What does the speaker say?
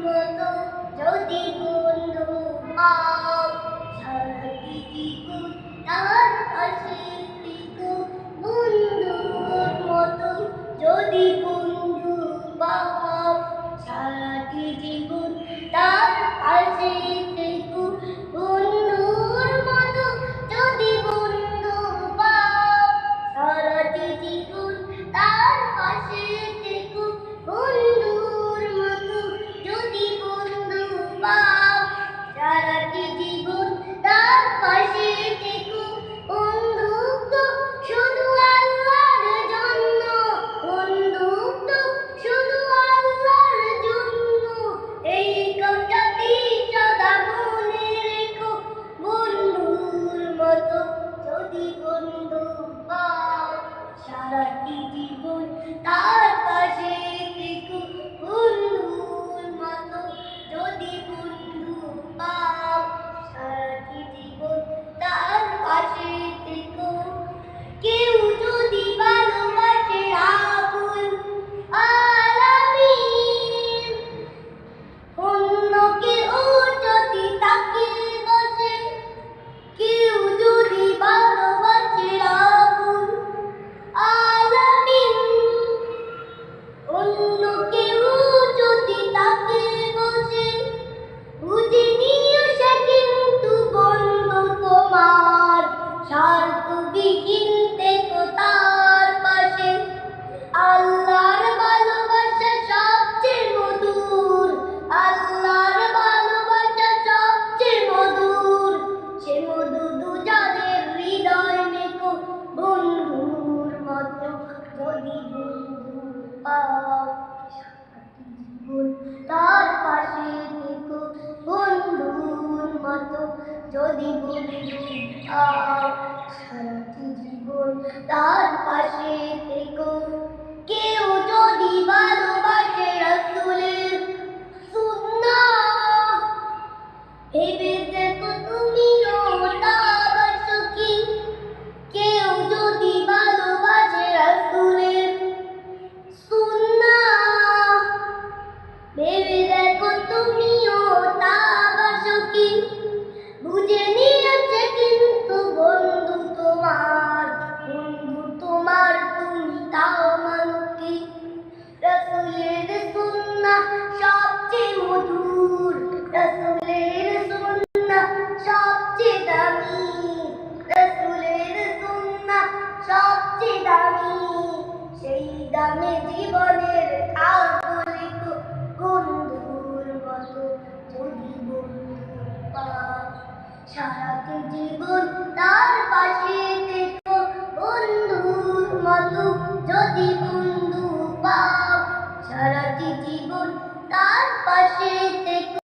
মতো যদি বন্ধু পাও, সারাটি জীবন তার পাশে থেকো। বন্ধুর মতো যদি বন্ধু পাও, সারাটি জীবন তার পাশে থেকো। বন্ধুর মতো যদি বন্ধু পাও, সারাটি জীবন তার পাশে থেকো। বন্ধুর মতো যদি বন্ধু পাও, সারাটি জীবন তার পাশে থেকো। বন্ধু তো শুধু আল্লাহর জন্য, বন্ধু তো শুধু আল্লাহর জন্য। এই কথাটি সদা মনে রেখো। বন্ধুর মতো যদি বন্ধু পাও, সারাটি জীবন তার পাশে থেকো। বন্ধুর মতো যদি বন্ধু পাও, সারাটি জীবন তার পাশে থেকো। কেউ যদি ভালোবাসে আবুল আলামিন, অন্য কেউ যদি তাকে বসে, কেউ যদি ভালোবাসে আবুল আলামিন, অন্য কেউ যদি তাকে বসে, বুঝে নিও সে কিন্তু বন্ধু তোমার। স্বার্থবিহীন থেকো তার পাশে। আল্লাহর ভালোবাসা সবচেয়ে মধুর, আল্লাহর ভালোবাসা সবচেয়ে মধুর। সে মধু দুজনের হৃদয় মেখো। বন্ধুর মতো যদি বন্ধু পাও, সারাটি জীবন তার পাশে থেকো। বন্ধুর মতো যদি বন্ধু পাও, সারাটি জীবন তার পাশে থেকো। কেউ যদি ভালোবাসে রাসূলের সুন্নাহ, ভেবে দেখো তুমিও তার সখী। কেউ যদি ভালোবাসে রাসূলের সুন্নাহ, ভেবে দেখো তুমিও তার সখী। বুঝে নিয়েছে কিন্তু বন্ধু তোমার, বন্ধু তোমার তুমি তাও মানো কি? রাসূলের সুন্নাহ সবচেয়ে মধুর, রাসূলের সুন্নাহ সবচেয়ে দামি, রাসূলের সুন্নাহ সবচেয়ে দামি। সেই দামে জীবনের থাকবো লিখো। বন্ধুর মতো যদি বন্ধু পাও, সারাটি জীবন তার পাশে থেকো। বন্ধুর মতো যদি বন্ধু পাও, সারাটি জীবন তার পাশে থেকো।